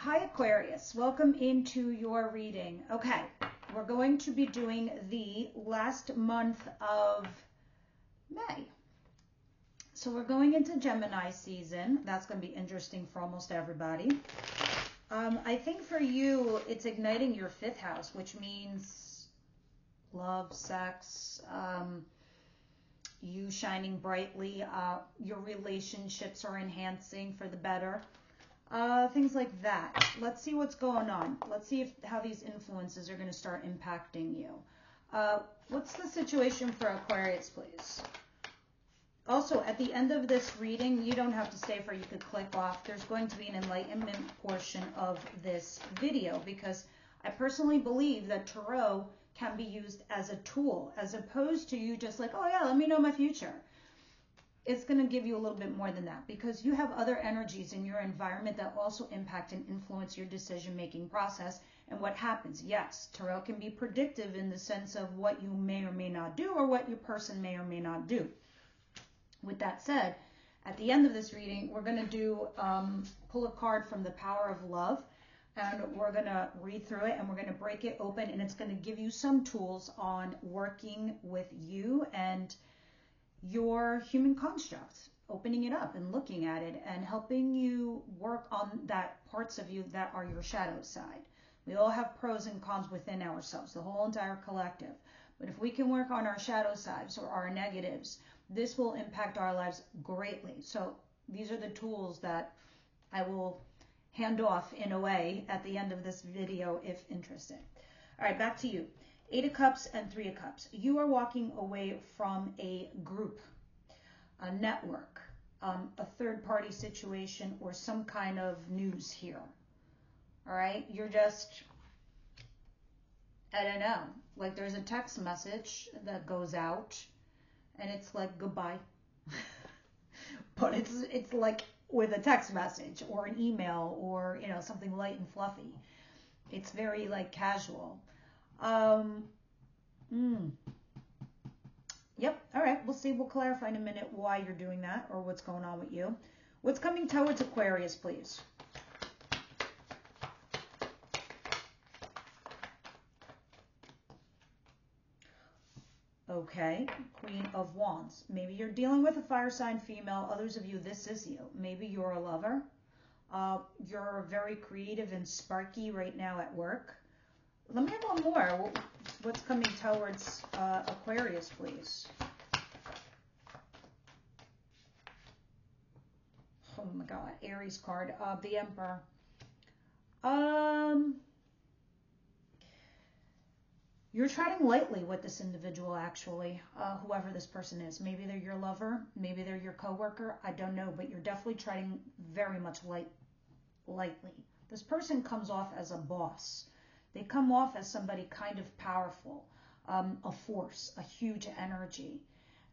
Hi Aquarius, welcome into your reading. Okay, we're going to be doing the last month of May. So we're going into Gemini season. That's going to be interesting for almost everybody. I think for you, it's igniting your fifth house, which means love, sex, you shining brightly, your relationships are enhancing for the better. Things like that. Let's see what's going on. Let's see how these influences are going to start impacting you. What's the situation for Aquarius, please? Also, at the end of this reading, you don't have to stay for it. You could click off. There's going to be an enlightenment portion of this video because I personally believe that tarot can be used as a tool as opposed to you just like, oh yeah, let me know my future. It's going to give you a little bit more than that because you have other energies in your environment that also impact and influence your decision-making process and what happens. Yes, tarot can be predictive in the sense of what you may or may not do or what your person may or may not do. With that said, at the end of this reading, we're going to do pull a card from the Power of Love, and we're going to read through it and we're going to break it open, and it's going to give you some tools on working with you and your human construct, opening it up and looking at it and helping you work on that parts of you that are your shadow side. We all have pros and cons within ourselves, the whole entire collective. But if we can work on our shadow sides or our negatives, this will impact our lives greatly. So these are the tools that I will hand off in a way at the end of this video if interested. All right, back to you. 8 of Cups and 3 of Cups. You are walking away from a group, a network, a third-party situation, or some kind of news here. All right? You're just, I don't know, like there's a text message that goes out, and it's like, goodbye. But it's like with a text message or an email or, you know, something light and fluffy. It's very, like, casual. Yep. All right. We'll see. We'll clarify in a minute why you're doing that or what's going on with you. What's coming towards Aquarius, please? Okay. Queen of Wands. Maybe you're dealing with a fire sign female. Others of you, this is you. Maybe you're a lover. You're very creative and sparky right now at work. Let me have one more. What's coming towards Aquarius, please? Oh my God, Aries card, the Emperor. You're treading lightly with this individual, actually, whoever this person is. Maybe they're your lover, maybe they're your coworker. I don't know, but you're definitely treading very much lightly. This person comes off as a boss. They come off as somebody kind of powerful, a force, a huge energy.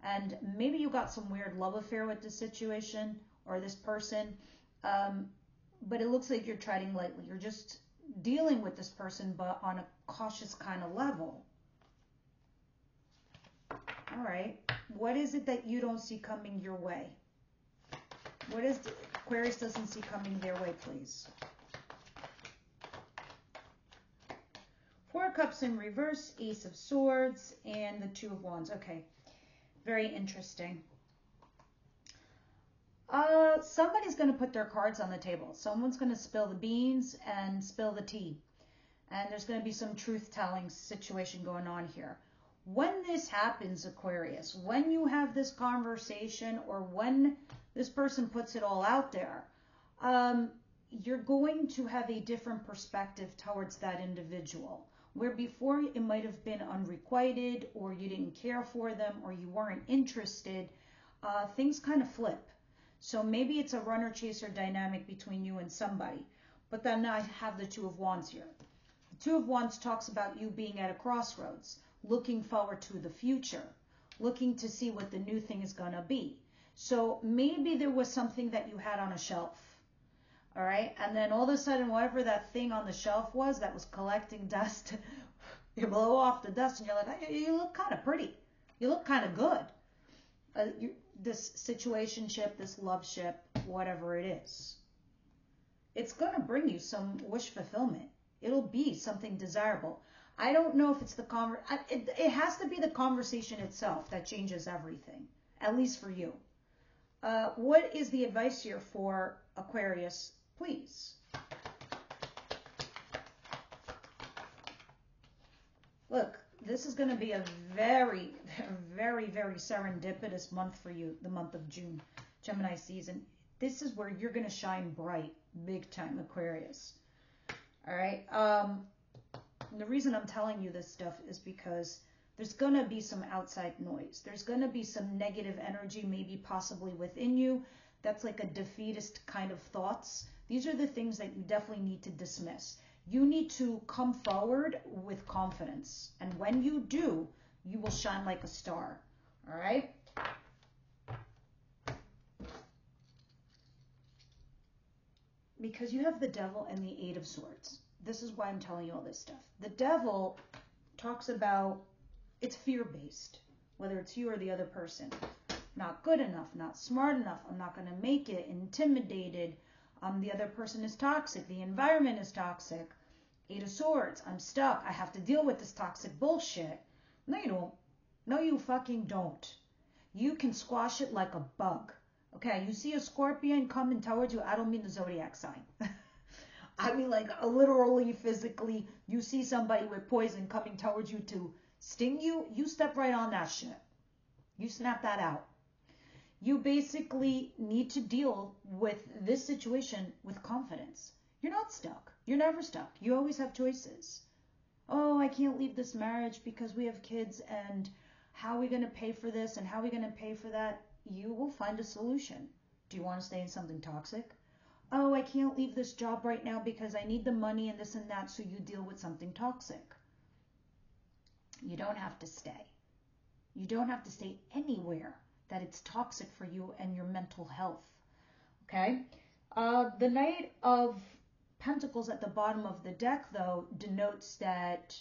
And maybe you got some weird love affair with this situation or this person, but it looks like you're treading lightly. You're just dealing with this person, but on a cautious kind of level. All right. What is it that you don't see coming your way? What is Aquarius doesn't see coming their way, please? 4 of Cups in reverse, Ace of Swords, and the 2 of Wands. Okay, very interesting. Somebody's going to put their cards on the table. Someone's going to spill the beans and spill the tea. And there's going to be some truth-telling situation going on here. When this happens, Aquarius, when you have this conversation or when this person puts it all out there, you're going to have a different perspective towards that individual. Where before it might have been unrequited or you didn't care for them or you weren't interested, things kind of flip. So maybe it's a runner-chaser dynamic between you and somebody. But then I have the 2 of Wands here. The 2 of Wands talks about you being at a crossroads, looking forward to the future, looking to see what the new thing is going to be. So maybe there was something that you had on a shelf. All right. And then all of a sudden, whatever that thing on the shelf was that was collecting dust, you blow off the dust and you're like, hey, you look kind of pretty. You look kind of good. This situationship, this loveship, whatever it is. it's going to bring you some wish fulfillment. It'll be something desirable. I don't know if it's the it has to be the conversation itself that changes everything, at least for you. What is the advice here for Aquarius, please? Look, this is going to be a very, very, very serendipitous month for you, the month of June, Gemini season. This is where you're going to shine bright, big time, Aquarius. All right. The reason I'm telling you this stuff is because there's going to be some outside noise. There's going to be some negative energy, maybe possibly within you. That's like a defeatist kind of thoughts. These are the things that you definitely need to dismiss. You need to come forward with confidence. And when you do, you will shine like a star. All right? Because you have the devil and the Eight of Swords. This is why I'm telling you all this stuff. The devil talks about, it's fear-based, whether it's you or the other person. Not good enough, not smart enough, I'm not going to make it, intimidated, the other person is toxic, the environment is toxic. Eight of Swords, I'm stuck, I have to deal with this toxic bullshit. No, you don't. No, you fucking don't. You can squash it like a bug. Okay, you see a scorpion coming towards you, I don't mean the zodiac sign. I mean like literally, physically, you see somebody with poison coming towards you to sting you, you step right on that shit. You snap that out. You basically need to deal with this situation with confidence. You're not stuck. You're never stuck. You always have choices. Oh, I can't leave this marriage because we have kids, and how are we going to pay for this and how are we going to pay for that? You will find a solution. Do you want to stay in something toxic? Oh, I can't leave this job right now because I need the money and this and that, so you deal with something toxic. You don't have to stay. You don't have to stay anywhere that it's toxic for you and your mental health. Okay? The Knight of Pentacles at the bottom of the deck, though, denotes that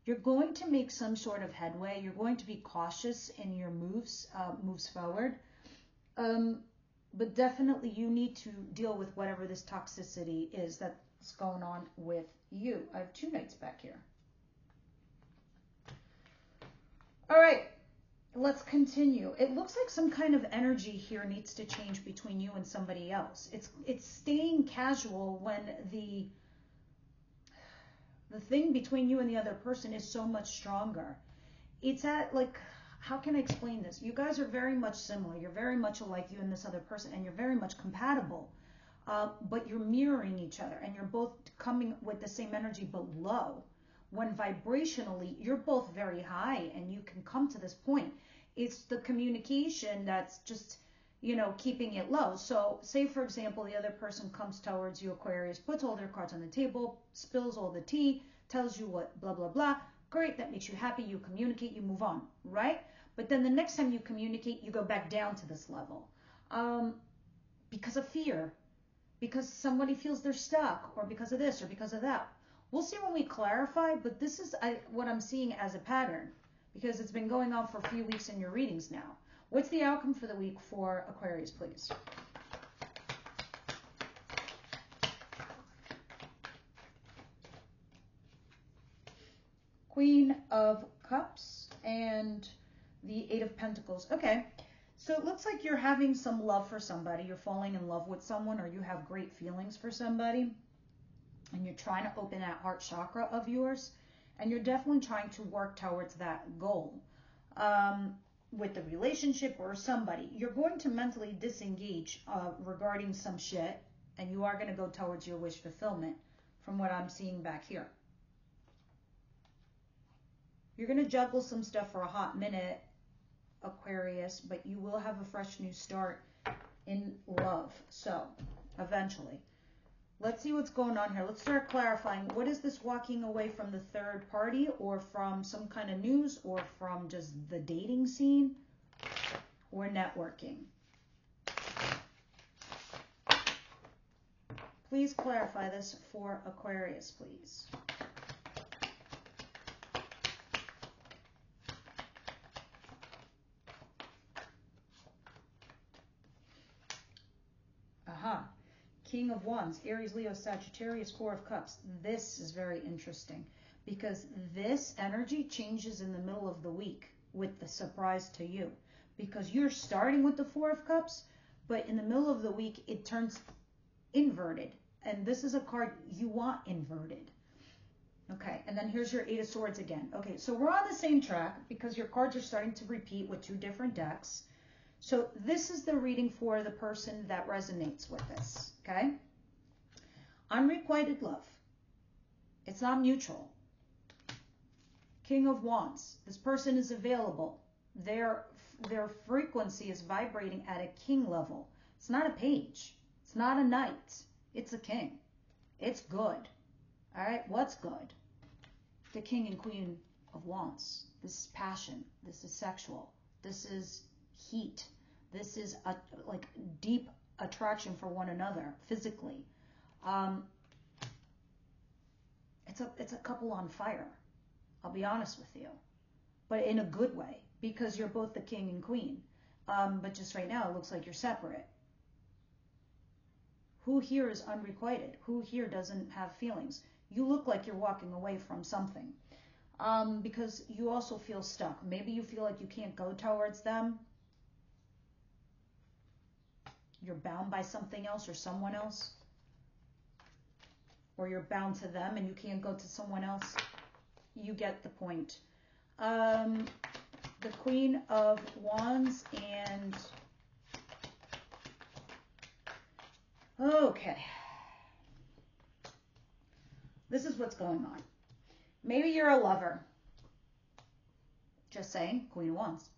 you're going to make some sort of headway. You're going to be cautious in your moves forward. But definitely you need to deal with whatever this toxicity is that's going on with you. I have two Knights back here. All right, let's continue. It looks like some kind of energy here needs to change between you and somebody else. It's staying casual when the thing between you and the other person is so much stronger. It's at like, how can I explain this? You guys are very much similar. You're very much alike, you and this other person, and you're very much compatible. But you're mirroring each other, and you're both coming with the same energy, but low. When vibrationally, you're both very high, and you can come to this point. It's the communication that's just, you know, keeping it low. So say, for example, the other person comes towards you, Aquarius, puts all their cards on the table, spills all the tea, tells you what, blah, blah, blah. Great, that makes you happy, you communicate, you move on, right? But then the next time you communicate, you go back down to this level because of fear, because somebody feels they're stuck, or because of this, or because of that. We'll see when we clarify, but this is what I'm seeing as a pattern, because it's been going on for a few weeks in your readings now. What's the outcome for the week for Aquarius, please? Queen of Cups and the Eight of Pentacles. Okay, so it looks like you're having some love for somebody. You're falling in love with someone, or you have great feelings for somebody, and you're trying to open that heart chakra of yours, and you're definitely trying to work towards that goal with the relationship or somebody. You're going to mentally disengage regarding some shit, and you are going to go towards your wish fulfillment from what I'm seeing back here. You're going to juggle some stuff for a hot minute, Aquarius, but you will have a fresh new start in love. So, eventually. Let's see what's going on here. Let's start clarifying. What is this walking away from the third party, or from some kind of news, or from just the dating scene, or networking? Please clarify this for Aquarius, please. King of Wands, Aries, Leo, Sagittarius, Four of Cups. This is very interesting because this energy changes in the middle of the week with the surprise to you. Because you're starting with the Four of Cups, but in the middle of the week, it turns inverted. And this is a card you want inverted. Okay, and then here's your Eight of Swords again. Okay, so we're on the same track because your cards are starting to repeat with two different decks. So this is the reading for the person that resonates with this, okay? Unrequited love. It's not mutual. King of Wands. This person is available. Their frequency is vibrating at a king level. It's not a page. It's not a knight. It's a king. It's good. All right, what's good? The King and Queen of Wands. This is passion. This is sexual. This is heat. This is a like deep attraction for one another physically. It's a couple on fire. I'll be honest with you, but in a good way because you're both the king and queen. But just right now, it looks like you're separate. Who here is unrequited? Who here doesn't have feelings? You look like you're walking away from something because you also feel stuck. Maybe you feel like you can't go towards them. You're bound by something else or someone else. Or you're bound to them and you can't go to someone else. You get the point. The Queen of Wands and... Okay. This is what's going on. Maybe you're a lover. Just saying, Queen of Wands.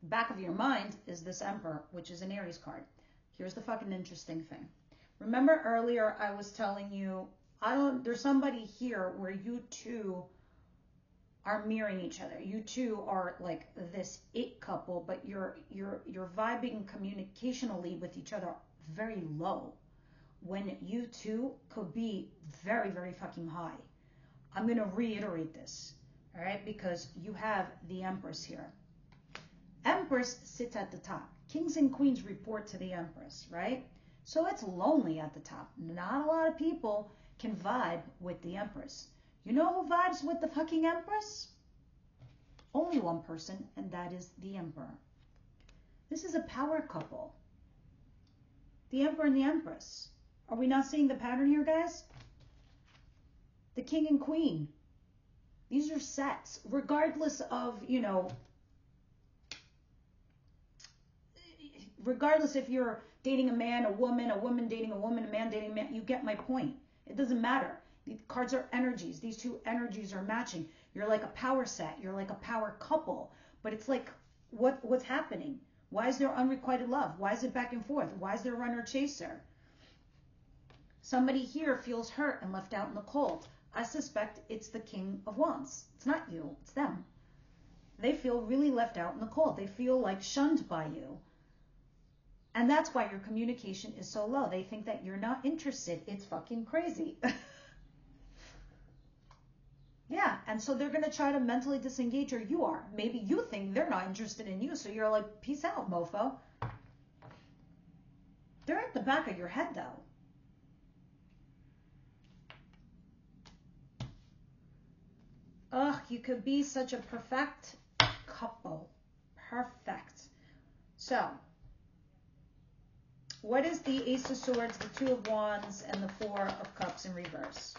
The back of your mind is this Emperor, which is an Aries card. Here's the fucking interesting thing. Remember earlier I was telling you, there's somebody here where you two are mirroring each other. You two are like this it couple, but you're vibing communicationally with each other very low. When you two could be very, very fucking high. I'm going to reiterate this, all right? Because you have the Empress here. Empress sits at the top. Kings and queens report to the Empress, right? So it's lonely at the top. Not a lot of people can vibe with the Empress. You know who vibes with the fucking Empress? Only one person, and that is the Emperor. This is a power couple. The Emperor and the Empress. Are we not seeing the pattern here, guys? The King and Queen. These are sets, regardless of, you know, regardless if you're dating a man, a woman dating a woman, a man dating a man, you get my point. It doesn't matter. The cards are energies. These two energies are matching. You're like a power set. You're like a power couple. But it's like, what's happening? Why is there unrequited love? Why is it back and forth? Why is there runner chaser? Somebody here feels hurt and left out in the cold. I suspect it's the King of Wands. It's not you. It's them. They feel really left out in the cold. They feel like shunned by you. And that's why your communication is so low. They think that you're not interested. It's fucking crazy. Yeah, and so they're going to try to mentally disengage, or you are. Maybe you think they're not interested in you, so you're like, peace out, mofo. They're at the back of your head, though. Ugh, you could be such a perfect couple. Perfect. So, what is the Ace of Swords, the Two of Wands, and the Four of Cups in reverse?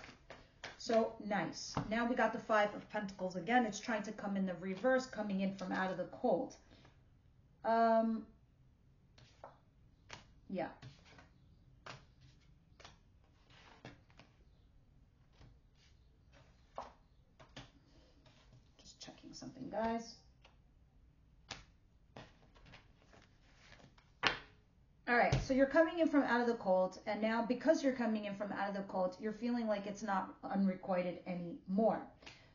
So, nice. Now we got the Five of Pentacles again. It's trying to come in the reverse, coming in from out of the cold. Yeah. Just checking something, guys. All right, so you're coming in from out of the cold, and now because you're coming in from out of the cold, you're feeling like it's not unrequited anymore.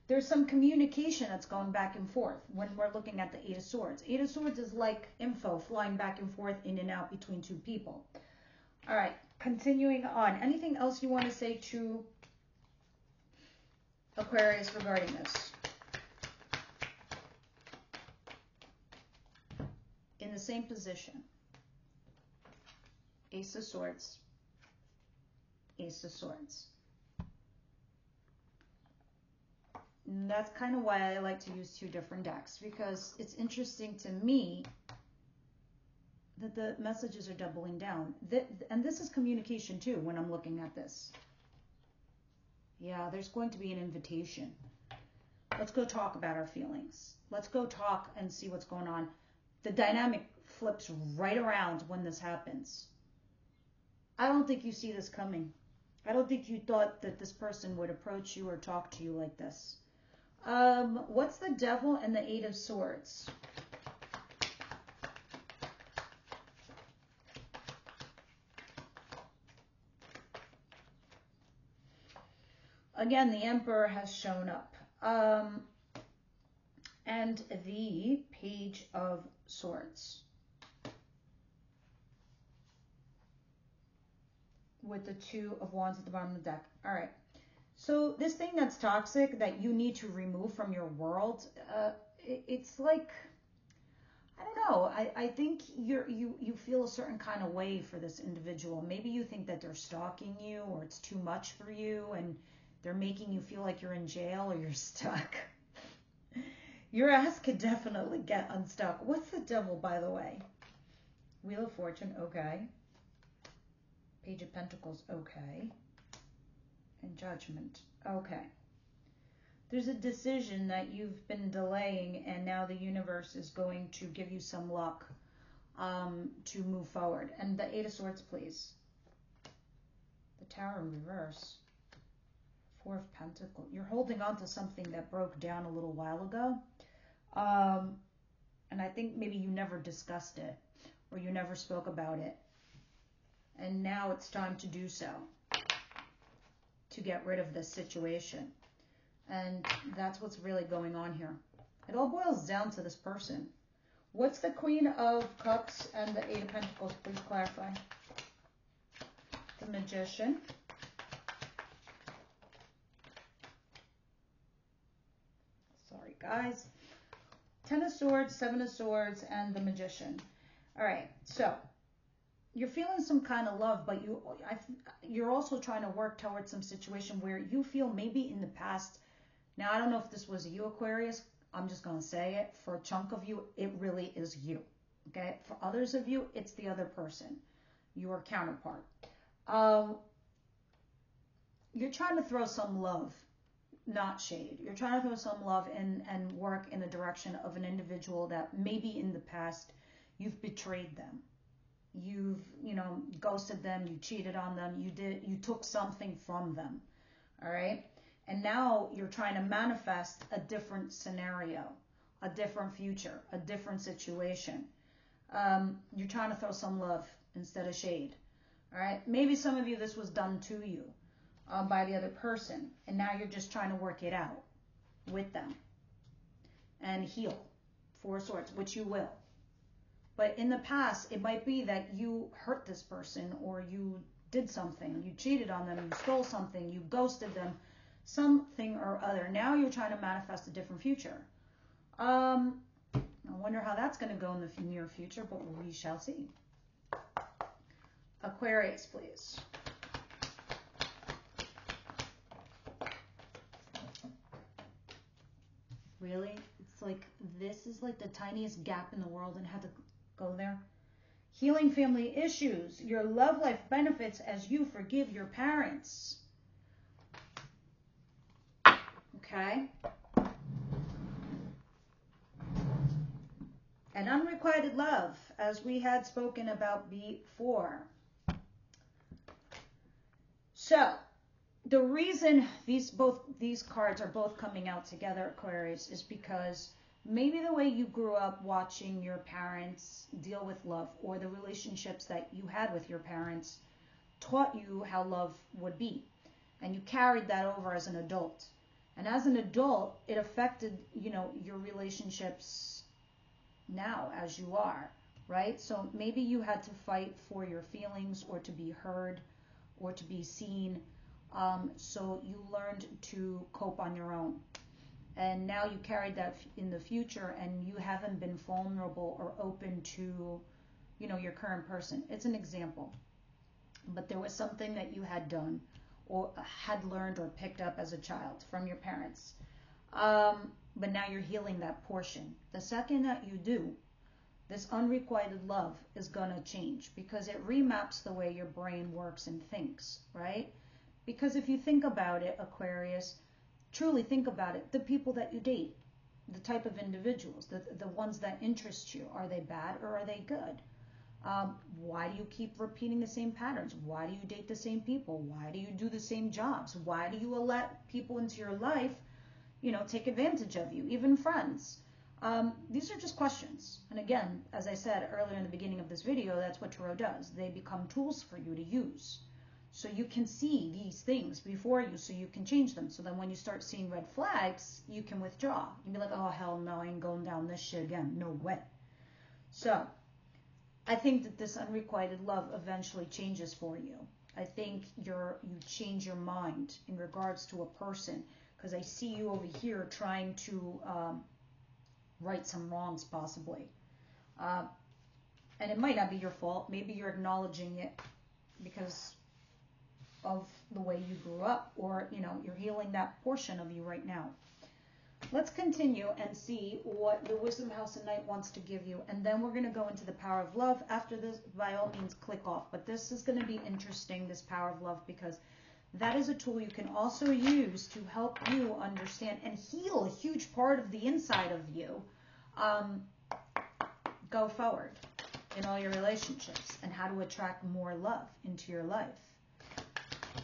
There's some communication that's going back and forth when we're looking at the Eight of Swords. Eight of Swords is like info flying back and forth in and out between two people. All right, continuing on. Anything else you want to say to Aquarius regarding this? In the same position. Ace of Swords, Ace of Swords. And that's kind of why I like to use two different decks, because it's interesting to me that the messages are doubling down. And this is communication too when I'm looking at this. Yeah, there's going to be an invitation. Let's go talk about our feelings. Let's go talk and see what's going on. The dynamic flips right around when this happens. I don't think you see this coming. I don't think you thought that this person would approach you or talk to you like this. What's the Devil and the Eight of Swords? Again, the Emperor has shown up. And the Page of Swords. With the Two of Wands at the bottom of the deck. All right. So this thing that's toxic that you need to remove from your world, it's like, I don't know. I think you feel a certain kind of way for this individual. Maybe you think that they're stalking you, or it's too much for you, and they're making you feel like you're in jail or you're stuck. Your ass could definitely get unstuck. What's the Devil, by the way? Wheel of Fortune, okay. Page of Pentacles, okay. And Judgment, okay. There's a decision that you've been delaying, and now the universe is going to give you some luck to move forward. And the Eight of Swords, please. The Tower in reverse. Four of Pentacles. You're holding on to something that broke down a little while ago. And I think maybe you never discussed it, or you never spoke about it. And now it's time to do so, to get rid of this situation. And that's what's really going on here. It all boils down to this person. What's the Queen of Cups and the Eight of Pentacles? Please clarify. The Magician. Sorry, guys. Ten of Swords, Seven of Swords, and the Magician. All right, so you're feeling some kind of love, but you're also trying to work towards some situation where you feel maybe in the past. Now, I don't know if this was you, Aquarius. I'm just going to say it. For a chunk of you, it really is you. Okay? For others of you, it's the other person, your counterpart. You're trying to throw some love, not shade. You're trying to throw some love and work in the direction of an individual that maybe in the past you've betrayed them. You've, ghosted them, you cheated on them, you took something from them. All right? And now you're trying to manifest a different scenario, a different future, a different situation. You're trying to throw some love instead of shade. All right? Maybe some of you, this was done to you by the other person, and now you're just trying to work it out with them and heal. Four of Swords, which you will. But in the past, it might be that you hurt this person, or you did something. You cheated on them, you stole something, you ghosted them, something or other. Now you're trying to manifest a different future. I wonder how that's going to go in the near future, but we shall see. Aquarius, please. Really? It's like, this is like the tiniest gap in the world and had to go there. Healing family issues. Your love life benefits as you forgive your parents. Okay? And unrequited love, as we had spoken about before. So, the reason these cards are both coming out together, Aquarius, is because maybe the way you grew up watching your parents deal with love, or the relationships that you had with your parents taught you how love would be. And you carried that over as an adult. And as an adult, it affected, your relationships now as you are, right? So maybe you had to fight for your feelings, or to be heard, or to be seen. So you learned to cope on your own. And now you carried that in the future, and you haven't been vulnerable or open to, your current person. It's an example. but there was something that you had done or had learned or picked up as a child from your parents. But now you're healing that portion. The second that you do, this unrequited love is going to change because it remaps the way your brain works and thinks, right? Because if you think about it, Aquarius, truly think about it, the people that you date, the type of individuals, the ones that interest you, are they bad or are they good? Why do you keep repeating the same patterns? Why do you date the same people? Why do you do the same jobs? Why do you let people into your life, you know, take advantage of you, even friends? These are just questions. And again, as I said earlier in the beginning of this video, that's what tarot does. They become tools for you to use. So you can see these things before you so you can change them. So then when you start seeing red flags, you can withdraw. You'd be like, oh, hell no, I ain't going down this shit again. No way. So I think that this unrequited love eventually changes for you. I think you change your mind in regards to a person, because I see you over here trying to right some wrongs possibly. And it might not be your fault. Maybe you're acknowledging it because of the way you grew up, or, you know, you're healing that portion of you right now. Let's continue and see what the Wisdom House of Night wants to give you. And then we're going to go into the Power of Love. After this, by all means, click off. But this is going to be interesting, this Power of Love, because that is a tool you can also use to help you understand and heal a huge part of the inside of you. Go forward in all your relationships and how to attract more love into your life.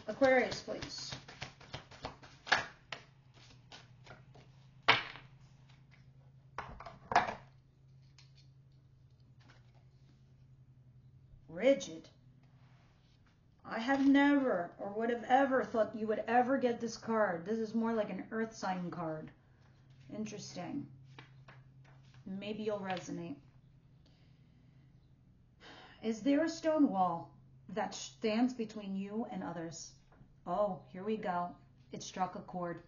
Aquarius, please. Rigid. I have never or would have ever thought you would ever get this card. This is more like an earth sign card. Interesting. Maybe you'll resonate. Is there a stone wall that stands between you and others? Oh, here we go. It struck a chord.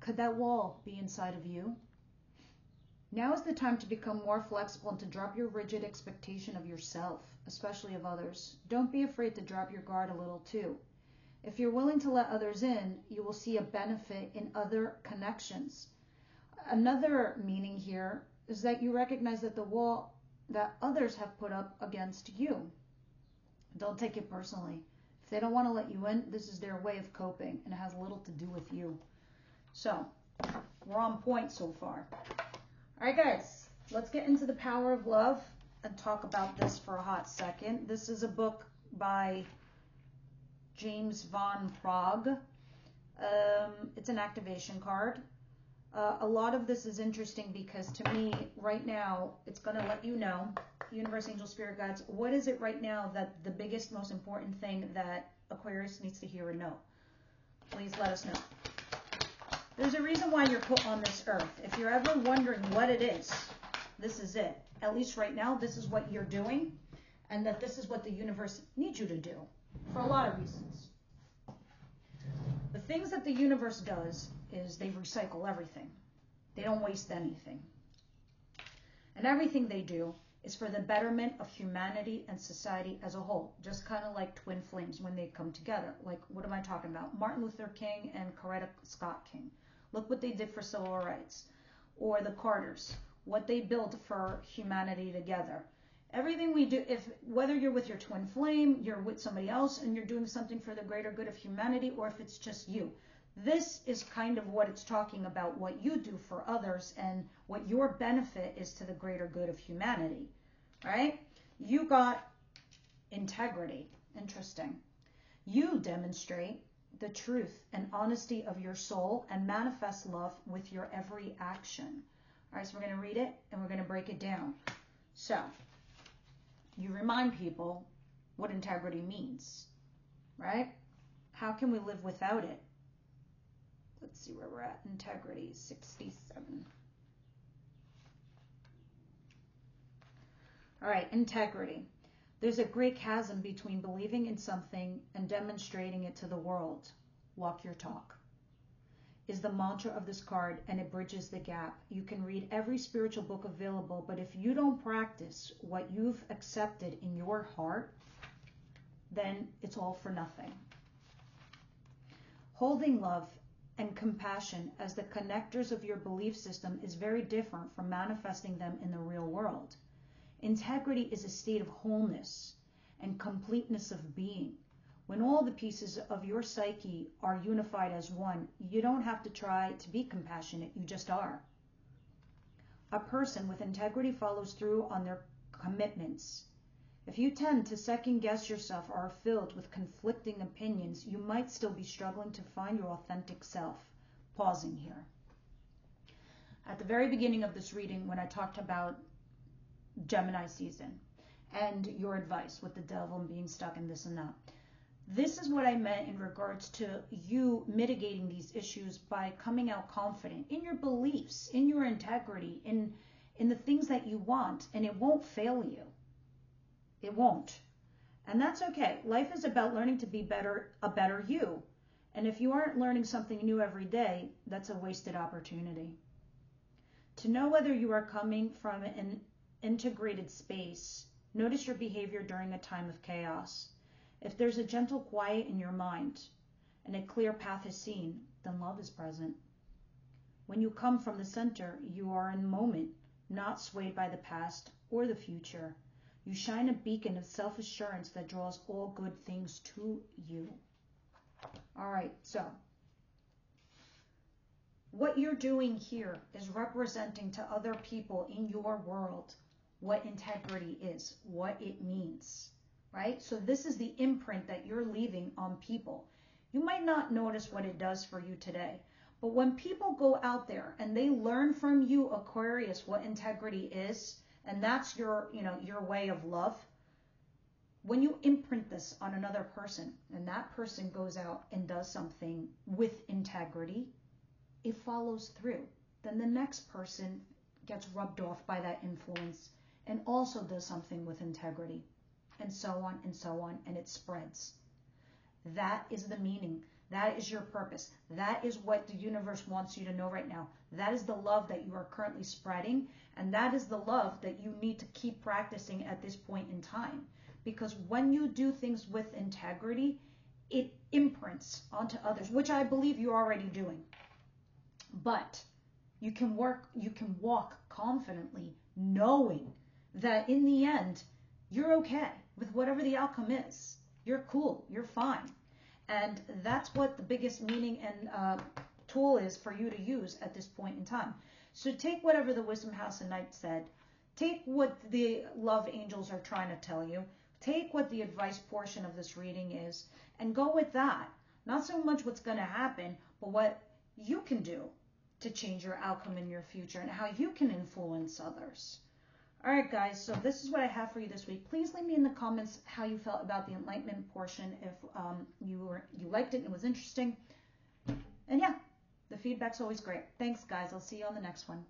Could that wall be inside of you? Now is the time to become more flexible and to drop your rigid expectation of yourself, especially of others. Don't be afraid to drop your guard a little too. If you're willing to let others in, you will see a benefit in other connections. Another meaning here is that you recognize that the wall that others have put up against you. Don't take it personally. If they don't want to let you in, this is their way of coping, and it has little to do with you. So, we're on point so far. All right, guys, let's get into the Power of Love and talk about this for a hot second. This is a book by James Van Praagh. It's an activation card. A lot of this is interesting because to me, right now, it's going to let you know, Universe, Angel, Spirit Guides, what is it right now that the biggest, most important thing that Aquarius needs to hear and know? Please let us know. There's a reason why you're put on this earth. If you're ever wondering what it is, this is it. At least right now, this is what you're doing, and that this is what the universe needs you to do for a lot of reasons. The things that the universe does is they recycle everything. They don't waste anything. And everything they do is for the betterment of humanity and society as a whole. Just kind of like twin flames when they come together. Like, what am I talking about? Martin Luther King and Coretta Scott King. Look what they did for civil rights. Or the Carters. What they built for humanity together. Everything we do, whether you're with your twin flame, you're with somebody else, and you're doing something for the greater good of humanity, or if it's just you. This is kind of what it's talking about, what you do for others and what your benefit is to the greater good of humanity, right? You got integrity. Interesting. You demonstrate the truth and honesty of your soul and manifest love with your every action. All right, so we're going to read it and we're going to break it down. So, you remind people what integrity means, right? How can we live without it? Let's see where we're at. Integrity, 67. All right, integrity. There's a great chasm between believing in something and demonstrating it to the world. Walk your talk is the mantra of this card, and it bridges the gap. You can read every spiritual book available, but if you don't practice what you've accepted in your heart, then it's all for nothing. Holding love and compassion as the connectors of your belief system is very different from manifesting them in the real world. Integrity is a state of wholeness and completeness of being. When all the pieces of your psyche are unified as one, you don't have to try to be compassionate, you just are. A person with integrity follows through on their commitments. If you tend to second guess yourself or are filled with conflicting opinions, you might still be struggling to find your authentic self. Pausing here. At the very beginning of this reading, when I talked about Gemini season and your advice with the devil and being stuck in this and that, this is what I meant in regards to you mitigating these issues by coming out confident in your beliefs, in your integrity, in the things that you want, and it won't fail you. It won't. And that's okay. Life is about learning to be a better you. And if you aren't learning something new every day, that's a wasted opportunity. To know whether you are coming from an integrated space, notice your behavior during a time of chaos. If there's a gentle quiet in your mind and a clear path is seen, then love is present. When you come from the center, you are in the moment, not swayed by the past or the future. You shine a beacon of self-assurance that draws all good things to you. All right, so what you're doing here is representing to other people in your world what integrity is, what it means, right? So this is the imprint that you're leaving on people. You might not notice what it does for you today, but when people go out there and they learn from you, Aquarius, what integrity is, and that's your way of love. When you imprint this on another person and that person goes out and does something with integrity, it follows through. Then the next person gets rubbed off by that influence and also does something with integrity, and so on and so on, and it spreads. That is the meaning. That is your purpose. That is what the universe wants you to know right now. That is the love that you are currently spreading, and that is the love that you need to keep practicing at this point in time. Because when you do things with integrity, it imprints onto others, which I believe you're already doing. But you can walk confidently, knowing that in the end, you're okay with whatever the outcome is. You're cool, you're fine. And that's what the biggest meaning and tool is for you to use at this point in time. So take whatever the Wisdom House and Knight said. Take what the love angels are trying to tell you. Take what the advice portion of this reading is and go with that. Not so much what's going to happen, but what you can do to change your outcome in your future and how you can influence others. All right, guys, so this is what I have for you this week. Please leave me in the comments how you felt about the enlightenment portion, if you liked it and it was interesting. And yeah, the feedback's always great. Thanks, guys. I'll see you on the next one.